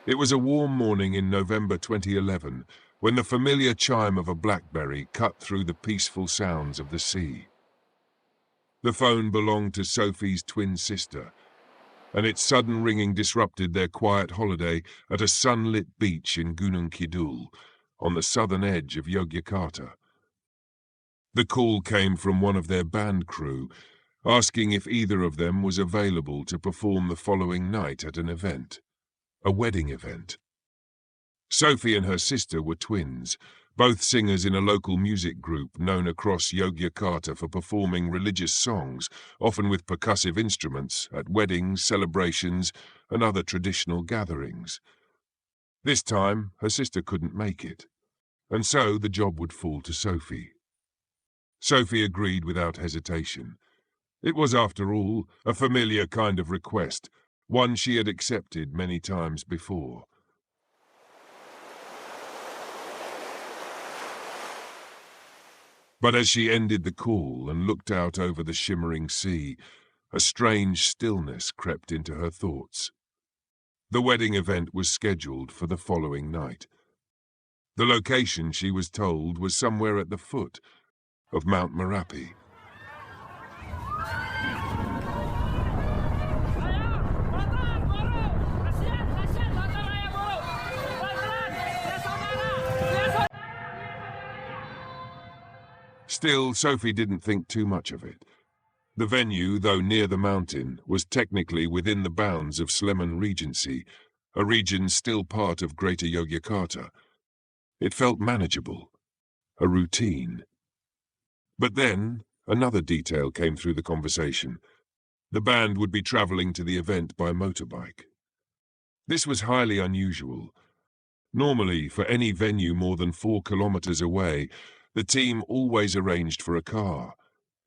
It was a warm morning in November 2011 when the familiar chime of a blackberry cut through the peaceful sounds of the sea. The phone belonged to Sofi's twin sister, and its sudden ringing disrupted their quiet holiday at a sunlit beach in Gunung Kidul, on the southern edge of Yogyakarta. The call came from one of their band crew, asking if either of them was available to perform the following night at an event, a wedding event. Sofi and her sister were twins, both singers in a local music group known across Yogyakarta for performing religious songs, often with percussive instruments, at weddings, celebrations, and other traditional gatherings. This time, her sister couldn't make it, and so the job would fall to Sofi. Sofi agreed without hesitation. It was, after all, a familiar kind of request, one she had accepted many times before. But as she ended the call and looked out over the shimmering sea, a strange stillness crept into her thoughts. The wedding event was scheduled for the following night. The location, she was told, was somewhere at the foot of Mount Merapi. Still, Sofi didn't think too much of it. The venue, though near the mountain, was technically within the bounds of Sleman Regency, a region still part of Greater Yogyakarta. It felt manageable, a routine. But then, another detail came through the conversation. The band would be travelling to the event by motorbike. This was highly unusual. Normally, for any venue more than 4 kilometers away, the team always arranged for a car.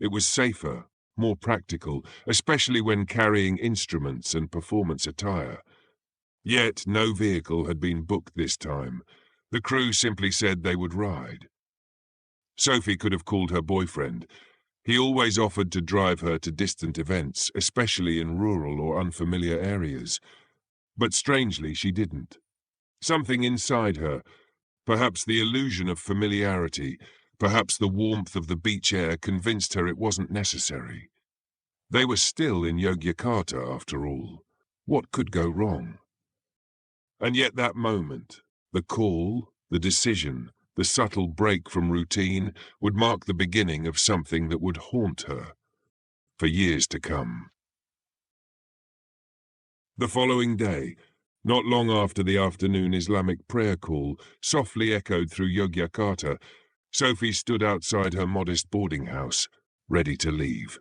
It was safer, more practical, especially when carrying instruments and performance attire. Yet no vehicle had been booked this time. The crew simply said they would ride. Sofi could have called her boyfriend. He always offered to drive her to distant events, especially in rural or unfamiliar areas. But strangely, she didn't. Something inside her, perhaps the illusion of familiarity, perhaps the warmth of the beach air, convinced her it wasn't necessary. They were still in Yogyakarta, after all. What could go wrong? And yet that moment, the call, the decision, the subtle break from routine, would mark the beginning of something that would haunt her for years to come. The following day, not long after the afternoon Islamic prayer call softly echoed through Yogyakarta, Sofi stood outside her modest boarding house, ready to leave.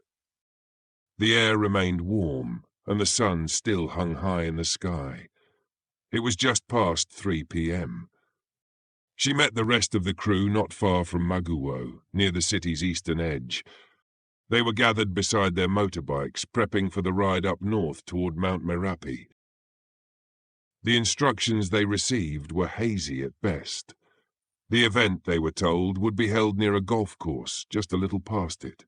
The air remained warm, and the sun still hung high in the sky. It was just past 3 p.m. She met the rest of the crew not far from Maguwo, near the city's eastern edge. They were gathered beside their motorbikes, prepping for the ride up north toward Mount Merapi. The instructions they received were hazy at best. The event, they were told, would be held near a golf course, just a little past it.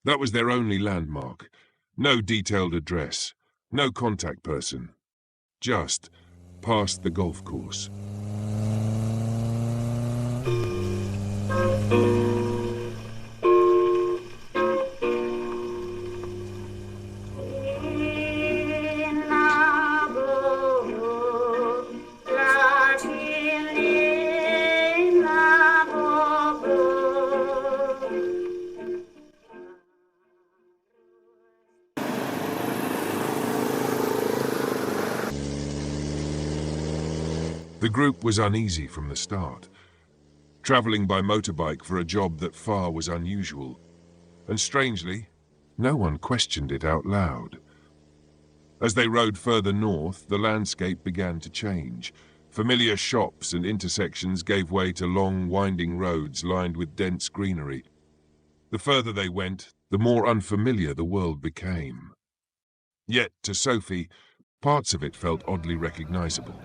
That was their only landmark. No detailed address, no contact person. Just past the golf course. The group was uneasy from the start, travelling by motorbike for a job that far was unusual, and strangely, no one questioned it out loud. As they rode further north, the landscape began to change. Familiar shops and intersections gave way to long, winding roads lined with dense greenery. The further they went, the more unfamiliar the world became. Yet, to Sofi, parts of it felt oddly recognizable.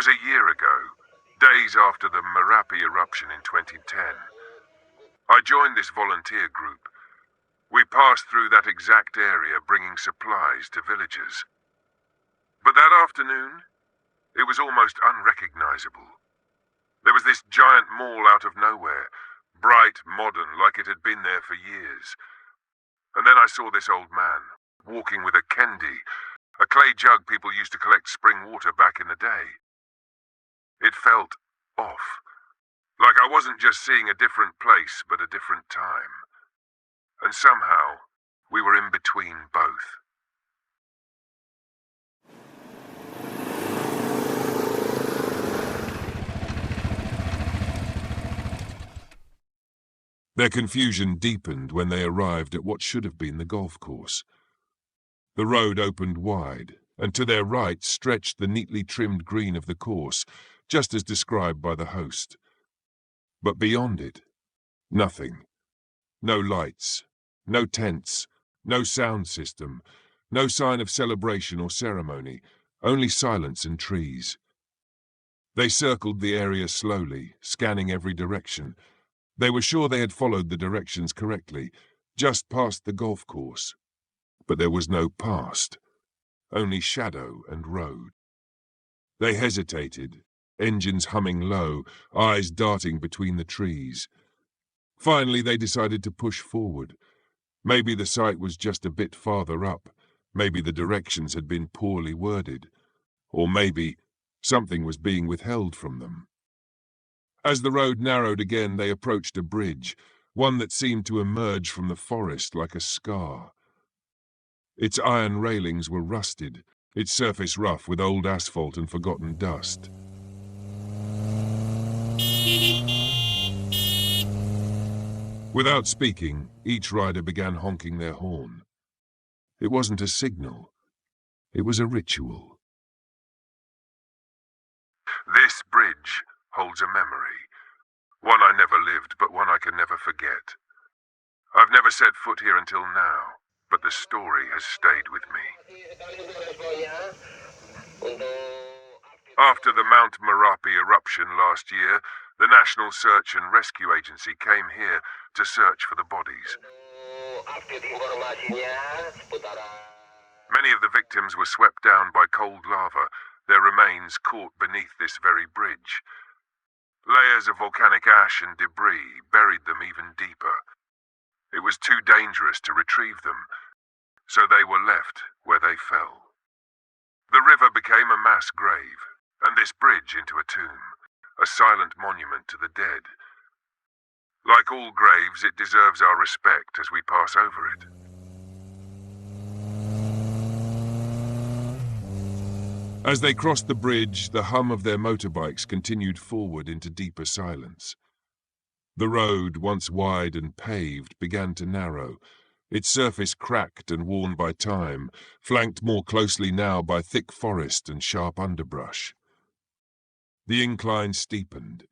was a year ago, days after the Merapi eruption in 2010. I joined this volunteer group. We passed through that exact area bringing supplies to villagers. But that afternoon, it was almost unrecognizable. There was this giant mall out of nowhere, bright, modern, like it had been there for years. And then I saw this old man, walking with a kendi, a clay jug people used to collect spring water back in the day. It felt off, like I wasn't just seeing a different place, but a different time. And somehow, we were in between both. Their confusion deepened when they arrived at what should have been the golf course. The road opened wide, and to their right stretched the neatly trimmed green of the course, just as described by the host. But beyond it, nothing. No lights, no tents, no sound system, no sign of celebration or ceremony, only silence and trees. They circled the area slowly, scanning every direction. They were sure they had followed the directions correctly, just past the golf course. But there was no past, only shadow and road. They hesitated, engines humming low, eyes darting between the trees. Finally, they decided to push forward. Maybe the site was just a bit farther up, maybe the directions had been poorly worded, or maybe something was being withheld from them. As the road narrowed again, they approached a bridge, one that seemed to emerge from the forest like a scar. Its iron railings were rusted, its surface rough with old asphalt and forgotten dust. Without speaking, each rider began honking their horn. It wasn't a signal. It was a ritual. This bridge holds a memory. One I never lived, but one I can never forget. I've never set foot here until now, but the story has stayed with me. After the Mount Merapi eruption last year, the National Search and Rescue Agency came here to search for the bodies. Many of the victims were swept down by cold lava, their remains caught beneath this very bridge. Layers of volcanic ash and debris buried them even deeper. It was too dangerous to retrieve them, so they were left where they fell. The river became a mass grave, and this bridge into a tomb, a silent monument to the dead. Like all graves, it deserves our respect as we pass over it. As they crossed the bridge, the hum of their motorbikes continued forward into deeper silence. The road, once wide and paved, began to narrow, its surface cracked and worn by time, flanked more closely now by thick forest and sharp underbrush. The incline steepened.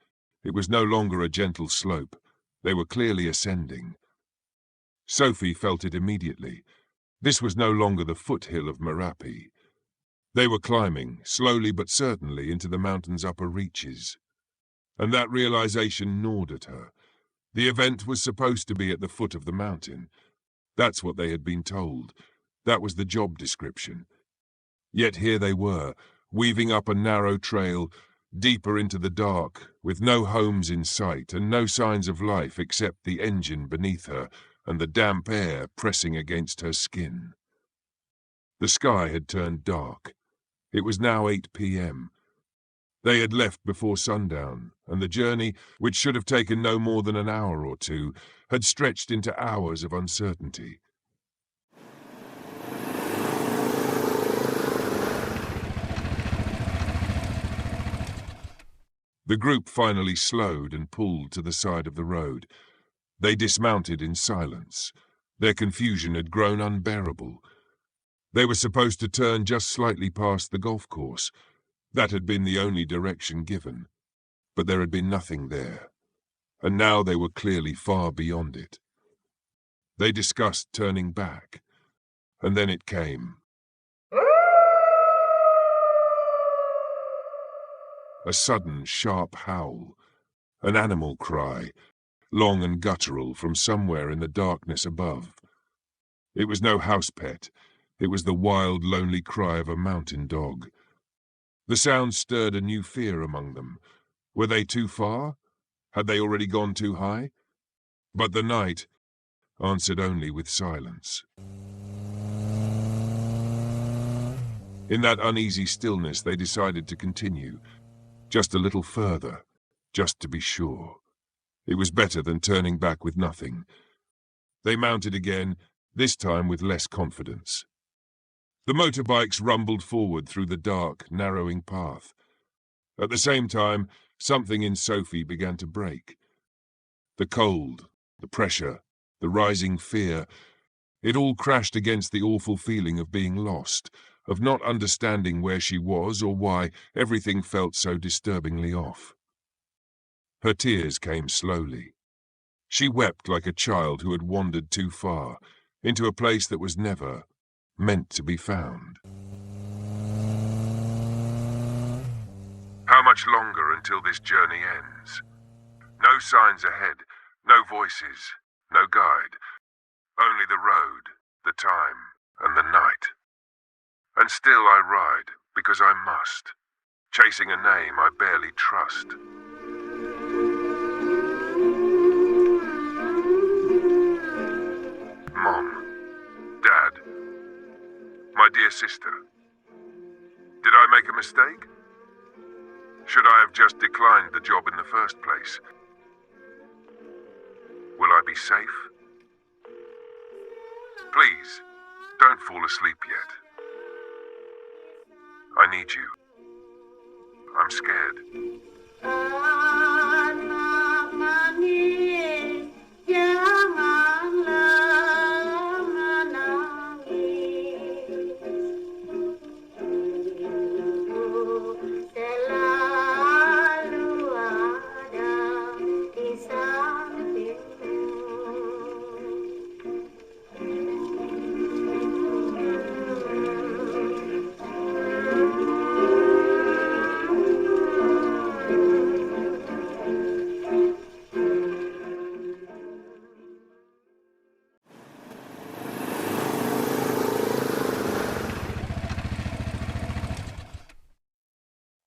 It was no longer a gentle slope. They were clearly ascending. Sofi felt it immediately. This was no longer the foothill of Merapi. They were climbing, slowly but certainly, into the mountain's upper reaches. And that realization gnawed at her. The event was supposed to be at the foot of the mountain. That's what they had been told. That was the job description. Yet here they were, weaving up a narrow trail, deeper into the dark, with no homes in sight and no signs of life except the engine beneath her and the damp air pressing against her skin. The sky had turned dark. It was now 8 p.m. They had left before sundown, and the journey, which should have taken no more than an hour or two, had stretched into hours of uncertainty. The group finally slowed and pulled to the side of the road. They dismounted in silence. Their confusion had grown unbearable. They were supposed to turn just slightly past the golf course. That had been the only direction given. But there had been nothing there, and now they were clearly far beyond it. They discussed turning back, and then it came. A sudden, sharp howl. An animal cry, long and guttural from somewhere in the darkness above. It was no house pet. It was the wild, lonely cry of a mountain dog. The sound stirred a new fear among them. Were they too far? Had they already gone too high? But the night answered only with silence. In that uneasy stillness, they decided to continue, just a little further, just to be sure. It was better than turning back with nothing. They mounted again, this time with less confidence. The motorbikes rumbled forward through the dark, narrowing path. At the same time, something in Sofi began to break. The cold, the pressure, the rising fear, it all crashed against the awful feeling of being lost, of not understanding where she was or why everything felt so disturbingly off. Her tears came slowly. She wept like a child who had wandered too far, into a place that was never meant to be found. How much longer until this journey ends? No signs ahead, no voices, no guide. Only the road, the time, and the night. And still I ride, because I must, chasing a name I barely trust. Mom, Dad, my dear sister, did I make a mistake? Should I have just declined the job in the first place? Will I be safe? Please, don't fall asleep yet. I need you. I'm scared.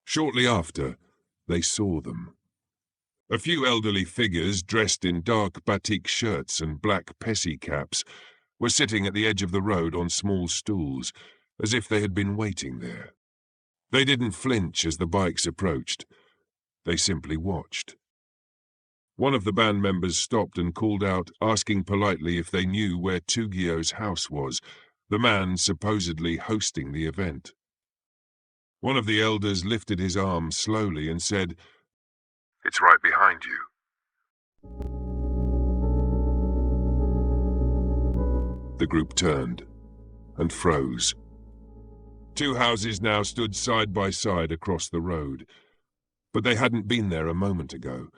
Shortly after, they saw them. A few elderly figures dressed in dark batik shirts and black pessie caps were sitting at the edge of the road on small stools, as if they had been waiting there. They didn't flinch as the bikes approached. They simply watched. One of the band members stopped and called out, asking politely if they knew where Tugio's house was, the man supposedly hosting the event. One of the elders lifted his arm slowly and said, "It's right behind you." The group turned and froze. Two houses now stood side by side across the road, but they hadn't been there a moment ago.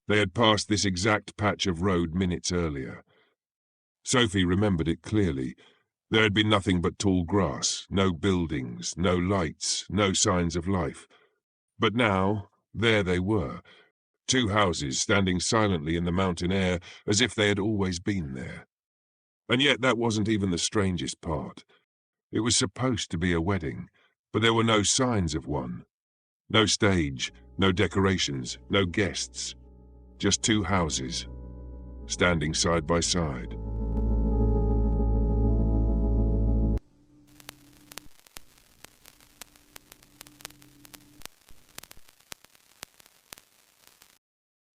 They had passed this exact patch of road minutes earlier. Sophie remembered it clearly. There had been nothing but tall grass, no buildings, no lights, no signs of life. But now, there they were, two houses standing silently in the mountain air as if they had always been there. And yet that wasn't even the strangest part. It was supposed to be a wedding, but there were no signs of one. No stage, no decorations, no guests. Just two houses, standing side by side.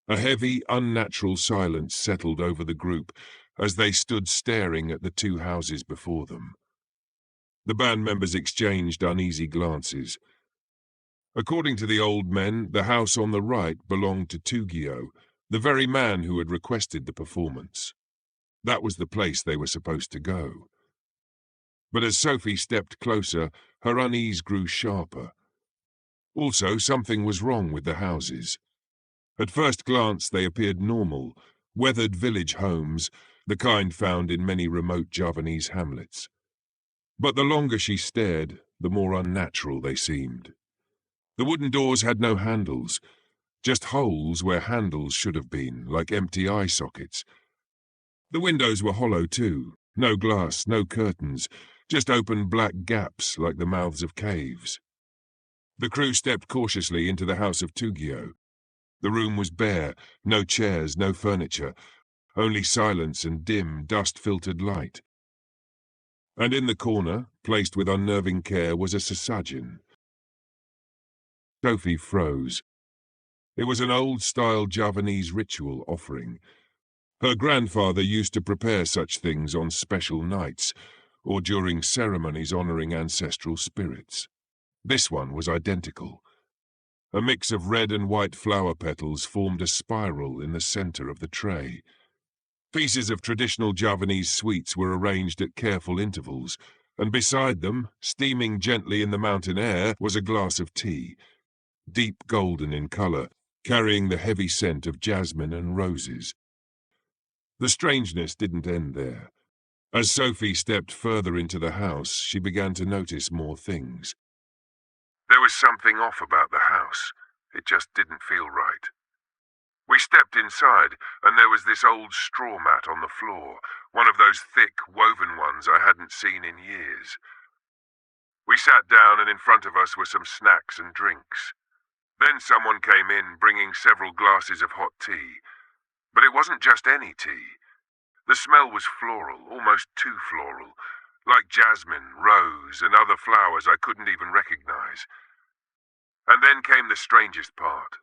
A heavy, unnatural silence settled over the group as they stood staring at the two houses before them. The band members exchanged uneasy glances. According to the old men, the house on the right belonged to Tugio, the very man who had requested the performance. That was the place they were supposed to go. But as Sophie stepped closer, her unease grew sharper. Also, something was wrong with the houses. At first glance, they appeared normal, weathered village homes, the kind found in many remote Javanese hamlets. But the longer she stared, the more unnatural they seemed. The wooden doors had no handles, just holes where handles should have been, like empty eye sockets. The windows were hollow too, no glass, no curtains, just open black gaps like the mouths of caves. The crew stepped cautiously into the house of Tugio. The room was bare, no chairs, no furniture, only silence and dim, dust-filtered light. And in the corner, placed with unnerving care, was a sesajen. Sofi froze. It was an old-style Javanese ritual offering. Her grandfather used to prepare such things on special nights, or during ceremonies honoring ancestral spirits. This one was identical. A mix of red and white flower petals formed a spiral in the center of the tray. Pieces of traditional Javanese sweets were arranged at careful intervals, and beside them, steaming gently in the mountain air, was a glass of tea, deep golden in color, carrying the heavy scent of jasmine and roses. The strangeness didn't end there. As Sofi stepped further into the house, she began to notice more things. There was something off about the house. It just didn't feel right. We stepped inside, and there was this old straw mat on the floor, one of those thick, woven ones I hadn't seen in years. We sat down, and in front of us were some snacks and drinks. Then someone came in, bringing several glasses of hot tea. But it wasn't just any tea. The smell was floral, almost too floral, like jasmine, rose, and other flowers I couldn't even recognize. And then came the strangest part,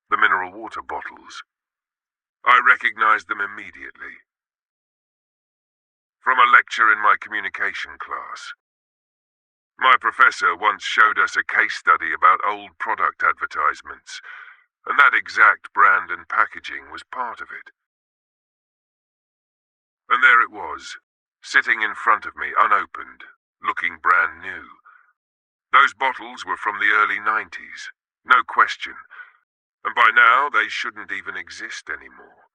the mineral water bottles. I recognized them immediately. From a lecture in my communication class. My professor once showed us a case study about old product advertisements, and that exact brand and packaging was part of it. And there it was, sitting in front of me, unopened, looking brand new. Those bottles were from the early 90s, no question, and by now they shouldn't even exist anymore.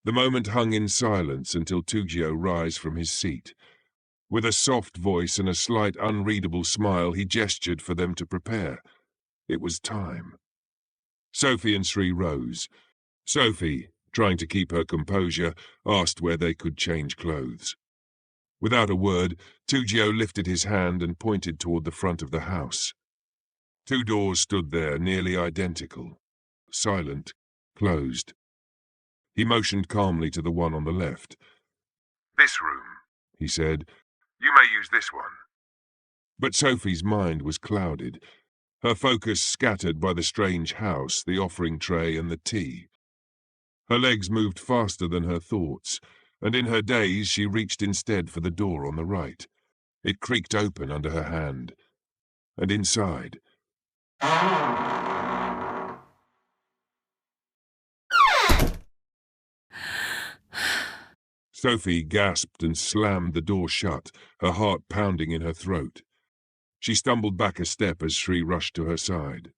The moment hung in silence until Tugio rose from his seat. With a soft voice and a slight unreadable smile, he gestured for them to prepare. It was time. Sofi and Sri rose. Sofi, trying to keep her composure, asked where they could change clothes. Without a word, Tugio lifted his hand and pointed toward the front of the house. Two doors stood there, nearly identical, silent, closed. He motioned calmly to the one on the left. "This room," he said. "You may use this one." But Sofi's mind was clouded, her focus scattered by the strange house, the offering tray, and the tea. Her legs moved faster than her thoughts, and in her daze she reached instead for the door on the right. It creaked open under her hand, and inside... Sofi gasped and slammed the door shut, her heart pounding in her throat. She stumbled back a step as Sri rushed to her side.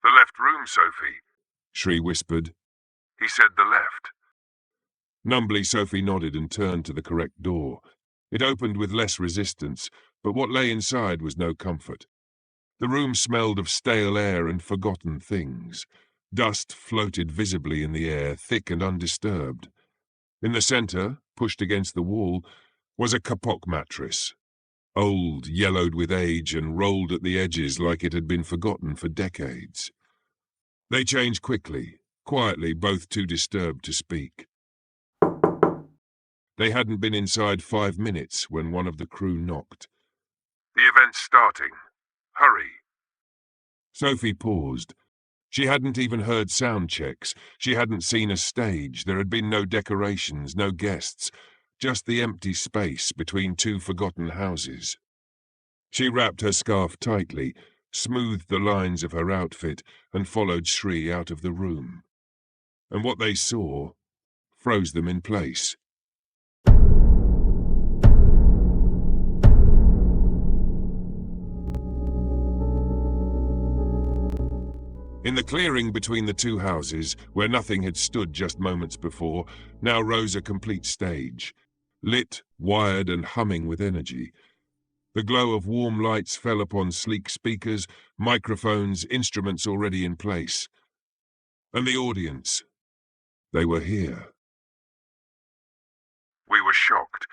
"The left room, Sofi," Sri whispered. "He said the left." Numbly, Sofi nodded and turned to the correct door. It opened with less resistance, but what lay inside was no comfort. The room smelled of stale air and forgotten things. Dust floated visibly in the air, thick and undisturbed. In the center, pushed against the wall, was a kapok mattress. Old, yellowed with age, and rolled at the edges like it had been forgotten for decades. They changed quickly, quietly, both too disturbed to speak. They hadn't been inside 5 minutes when one of the crew knocked. "The event's starting. Hurry." Sofi paused. She hadn't even heard sound checks. She hadn't seen a stage. There had been no decorations, no guests, just the empty space between two forgotten houses. She wrapped her scarf tightly, smoothed the lines of her outfit, and followed Sri out of the room. And what they saw froze them in place. In the clearing between the two houses, where nothing had stood just moments before, now rose a complete stage, lit, wired, and humming with energy. The glow of warm lights fell upon sleek speakers, microphones, instruments already in place. And the audience. They were here. We were shocked.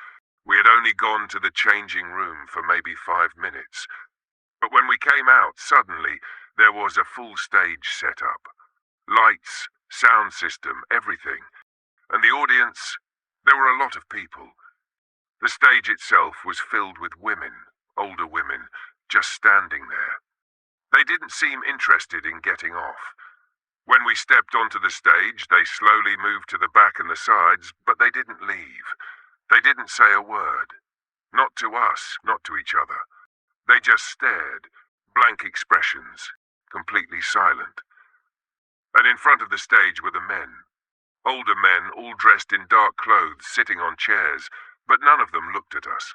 We had only gone to the changing room for maybe 5 minutes. But when we came out, suddenly, there was a full stage set up. Lights, sound system, everything. And the audience, there were a lot of people. The stage itself was filled with women, older women, just standing there. They didn't seem interested in getting off. When we stepped onto the stage, they slowly moved to the back and the sides, but they didn't leave. They didn't say a word. Not to us, not to each other. They just stared, blank expressions, completely silent. And in front of the stage were the men. Older men, all dressed in dark clothes, sitting on chairs, but none of them looked at us.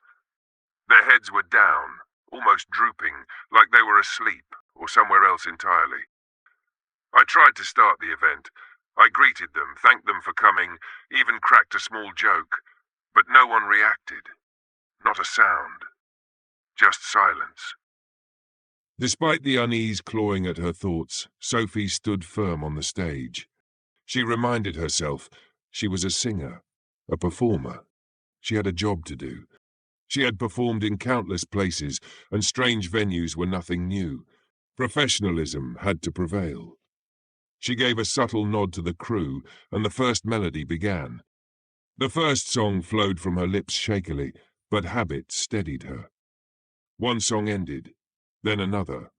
Their heads were down, almost drooping, like they were asleep or somewhere else entirely. I tried to start the event. I greeted them, thanked them for coming, even cracked a small joke, but no one reacted. Not a sound. Just silence. Despite the unease clawing at her thoughts, Sophie stood firm on the stage. She reminded herself she was a singer, a performer. She had a job to do. She had performed in countless places, and strange venues were nothing new. Professionalism had to prevail. She gave a subtle nod to the crew, and the first melody began. The first song flowed from her lips shakily, but habit steadied her. One song ended, then another,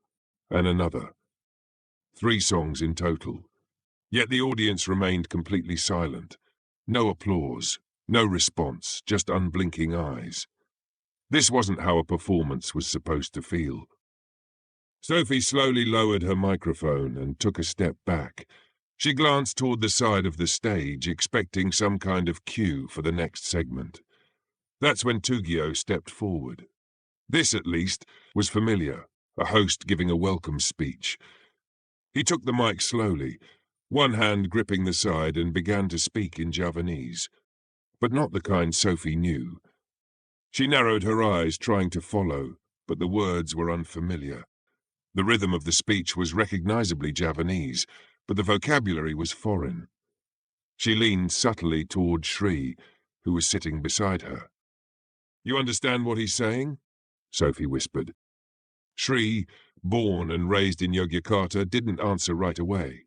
and another. 3 songs in total. Yet the audience remained completely silent. No applause, no response, just unblinking eyes. This wasn't how a performance was supposed to feel. Sophie slowly lowered her microphone and took a step back. She glanced toward the side of the stage, expecting some kind of cue for the next segment. That's when Tugio stepped forward. This, at least, was familiar, a host giving a welcome speech. He took the mic slowly, one hand gripping the side, and began to speak in Javanese, but not the kind Sophie knew. She narrowed her eyes, trying to follow, but the words were unfamiliar. The rhythm of the speech was recognizably Javanese, but the vocabulary was foreign. She leaned subtly toward Shri, who was sitting beside her. "You understand what he's saying?" Sophie whispered. Shri, born and raised in Yogyakarta, didn't answer right away.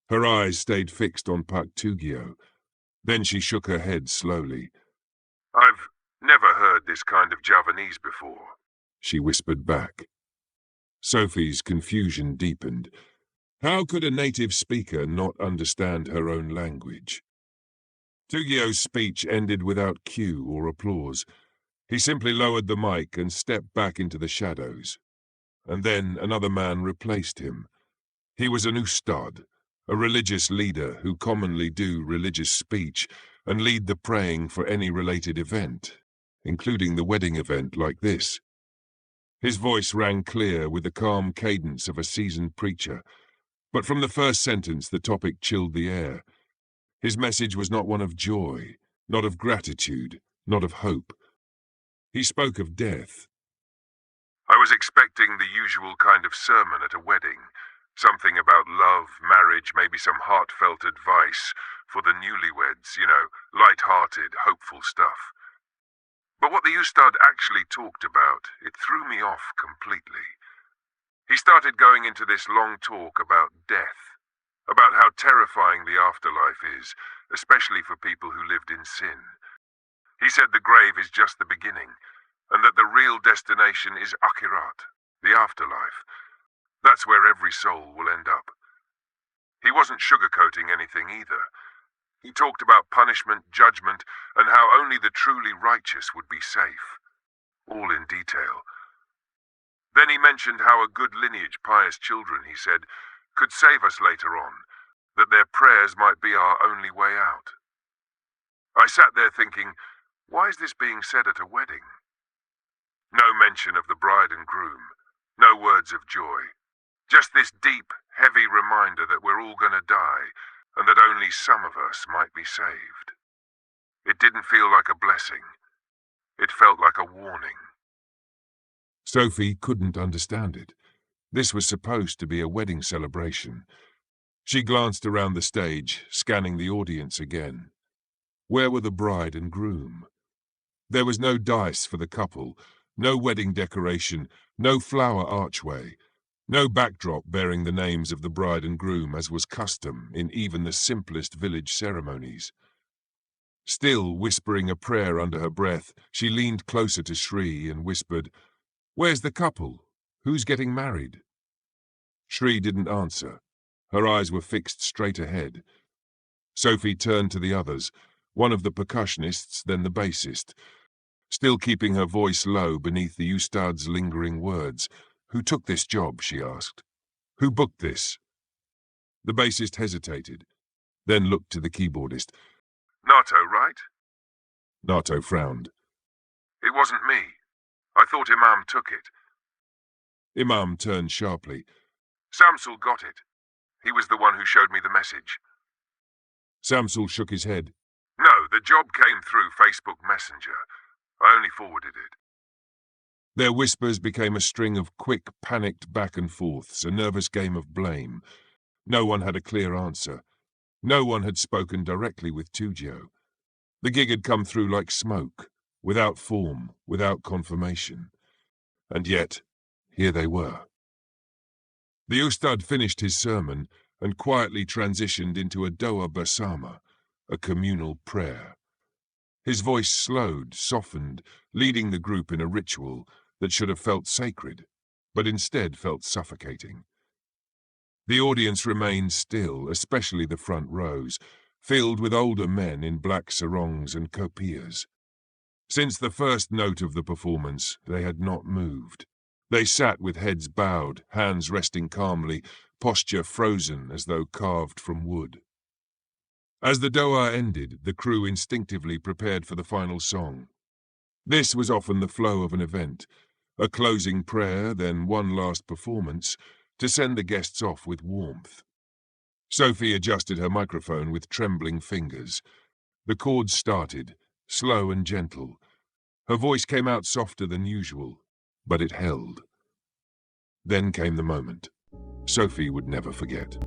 Her eyes stayed fixed on Pak Tugio. Then she shook her head slowly. "I've never heard this kind of Javanese before," she whispered back. Sophie's confusion deepened. How could a native speaker not understand her own language? Tugio's speech ended without cue or applause. He simply lowered the mic and stepped back into the shadows. And then another man replaced him. He was an ustad, a religious leader who commonly do religious speech and lead the praying for any related event, including the wedding event like this. His voice rang clear with the calm cadence of a seasoned preacher, but from the first sentence the topic chilled the air. His message was not one of joy, not of gratitude, not of hope. He spoke of death. "I was expecting the usual kind of sermon at a wedding. Something about love, marriage, maybe some heartfelt advice for the newlyweds, light-hearted, hopeful stuff. But what the Ustad actually talked about, it threw me off completely. He started going into this long talk about death, about how terrifying the afterlife is, especially for people who lived in sin. He said the grave is just the beginning, and that the real destination is Akhirat, the afterlife. That's where every soul will end up. He wasn't sugarcoating anything either. He talked about punishment, judgment, and how only the truly righteous would be safe. All in detail. Then he mentioned how a good lineage, pious children, he said, could save us later on, that their prayers might be our only way out. I sat there thinking, why is this being said at a wedding? No mention of the bride and groom, no words of joy. Just this deep, heavy reminder that we're all going to die, and that only some of us might be saved. It didn't feel like a blessing. It felt like a warning. Sophie couldn't understand it. This was supposed to be a wedding celebration. She glanced around the stage, scanning the audience again. Where were the bride and groom? There was no dice for the couple, no wedding decoration, no flower archway, no backdrop bearing the names of the bride and groom as was custom in even the simplest village ceremonies. Still whispering a prayer under her breath, she leaned closer to Shri and whispered, "Where's the couple? Who's getting married?" Shri didn't answer. Her eyes were fixed straight ahead. Sophie turned to the others, one of the percussionists, then the bassist. Still keeping her voice low beneath the Ustad's lingering words. "Who took this job?" she asked. "Who booked this?" The bassist hesitated, then looked to the keyboardist. "Nato, right?" Nato frowned. "It wasn't me. I thought Imam took it." Imam turned sharply. "Samsul got it. He was the one who showed me the message." Samsul shook his head. "No, the job came through Facebook Messenger. I only forwarded it." Their whispers became a string of quick, panicked back and forths, a nervous game of blame. No one had a clear answer. No one had spoken directly with Tugio. The gig had come through like smoke, without form, without confirmation. And yet, here they were. The Ustad finished his sermon and quietly transitioned into a Doa Bersama, a communal prayer. His voice slowed, softened, leading the group in a ritual that should have felt sacred, but instead felt suffocating. The audience remained still, especially the front rows, filled with older men in black sarongs and kopias. Since the first note of the performance, they had not moved. They sat with heads bowed, hands resting calmly, posture frozen as though carved from wood. As the doa ended, the crew instinctively prepared for the final song. This was often the flow of an event, a closing prayer, then one last performance, to send the guests off with warmth. Sophie adjusted her microphone with trembling fingers. The chords started, slow and gentle. Her voice came out softer than usual, but it held. Then came the moment. Sophie would never forget.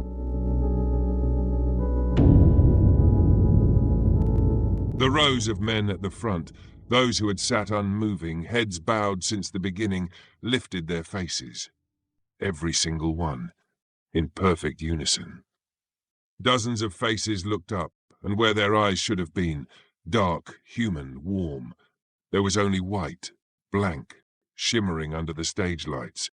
The rows of men at the front, those who had sat unmoving, heads bowed since the beginning, lifted their faces. Every single one, in perfect unison. Dozens of faces looked up, and where their eyes should have been, dark, human, warm, there was only white, blank, shimmering under the stage lights.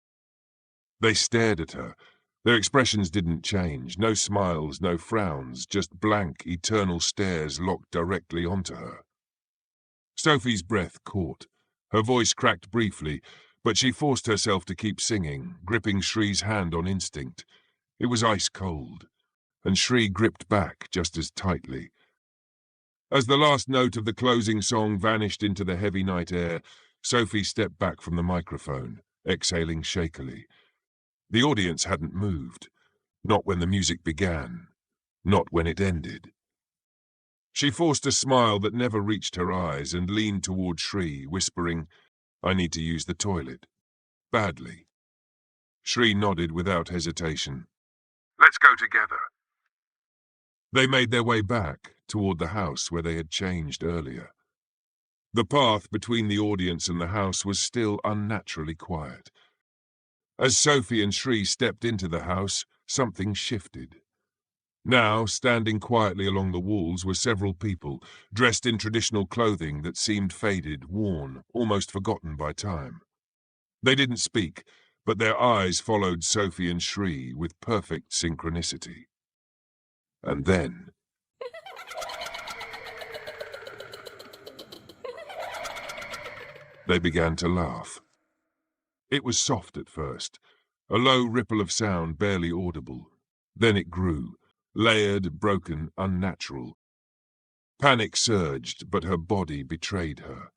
They stared at her. Their expressions didn't change, no smiles, no frowns, just blank, eternal stares locked directly onto her. Sophie's breath caught. Her voice cracked briefly, but she forced herself to keep singing, gripping Shri's hand on instinct. It was ice cold, and Shri gripped back just as tightly. As the last note of the closing song vanished into the heavy night air, Sophie stepped back from the microphone, exhaling shakily. The audience hadn't moved, not when the music began, not when it ended. She forced a smile that never reached her eyes and leaned toward Shri, whispering, "I need to use the toilet. Badly." Shri nodded without hesitation. "Let's go together." They made their way back, toward the house where they had changed earlier. The path between the audience and the house was still unnaturally quiet. As Sophie and Shri stepped into the house, something shifted. Now, standing quietly along the walls were several people, dressed in traditional clothing that seemed faded, worn, almost forgotten by time. They didn't speak, but their eyes followed Sophie and Shri with perfect synchronicity. And then... they began to laugh. It was soft at first, a low ripple of sound barely audible. Then it grew, layered, broken, unnatural. Panic surged, but her body betrayed her.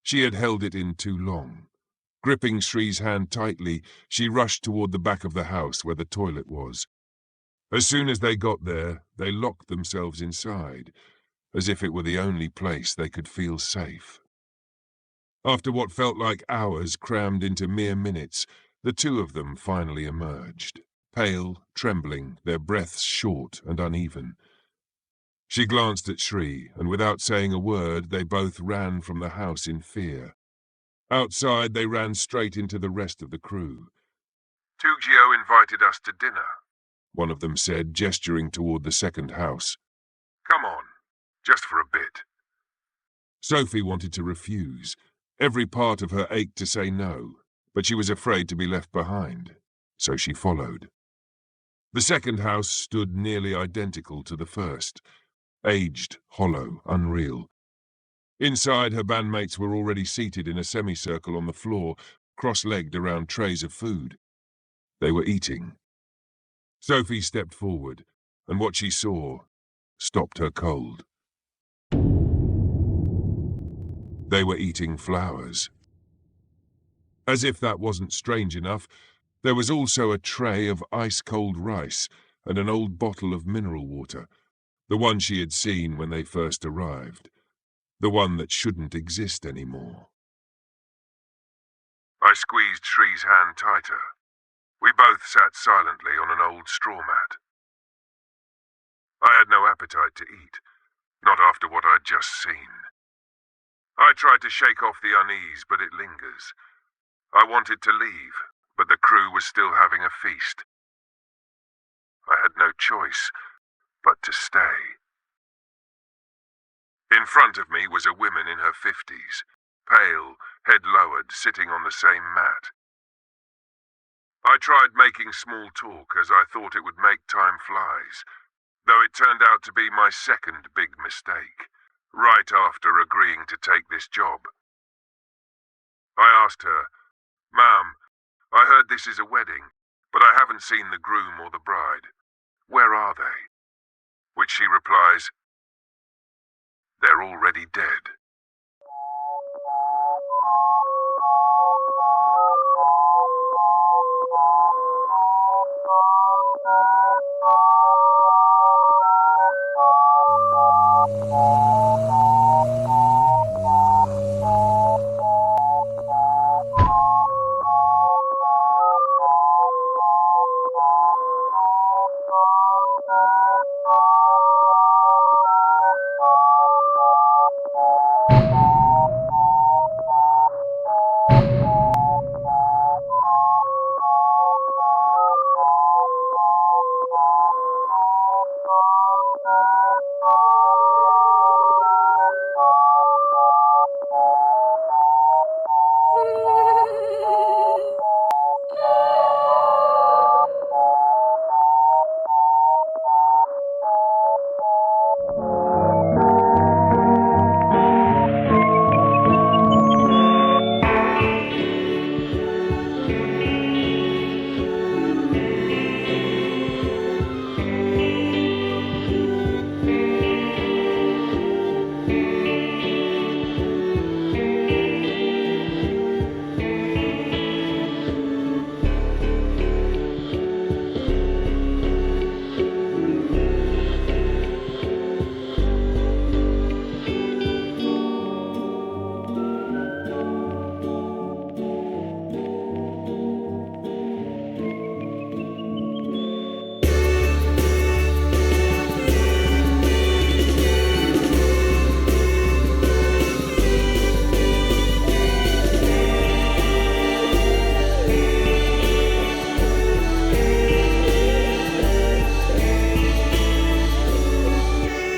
She had held it in too long. Gripping Shri's hand tightly, she rushed toward the back of the house where the toilet was. As soon as they got there, they locked themselves inside, as if it were the only place they could feel safe. After what felt like hours crammed into mere minutes, the two of them finally emerged, pale, trembling, their breaths short and uneven. She glanced at Shri, and without saying a word, they both ran from the house in fear. Outside, they ran straight into the rest of the crew. "Tugio invited us to dinner," one of them said, gesturing toward the second house. "Come on, just for a bit." Sofi wanted to refuse. Every part of her ached to say no, but she was afraid to be left behind, so she followed. The second house stood nearly identical to the first, aged, hollow, unreal. Inside, her bandmates were already seated in a semicircle on the floor, cross-legged around trays of food. They were eating. Sofi stepped forward, and what she saw stopped her cold. They were eating flowers. As if that wasn't strange enough, there was also a tray of ice-cold rice and an old bottle of mineral water, the one she had seen when they first arrived, the one that shouldn't exist anymore. I squeezed Shri's hand tighter. We both sat silently on an old straw mat. I had no appetite to eat, not after what I'd just seen. I tried to shake off the unease, but it lingers. I wanted to leave, but the crew was still having a feast. I had no choice but to stay. In front of me was a woman in her 50s, pale, head lowered, sitting on the same mat. I tried making small talk as I thought it would make time flies, though it turned out to be my second big mistake, right after agreeing to take this job. I asked her, "Ma'am, I heard this is a wedding, but I haven't seen the groom or the bride. Where are they?" Which she replies, "They're already dead."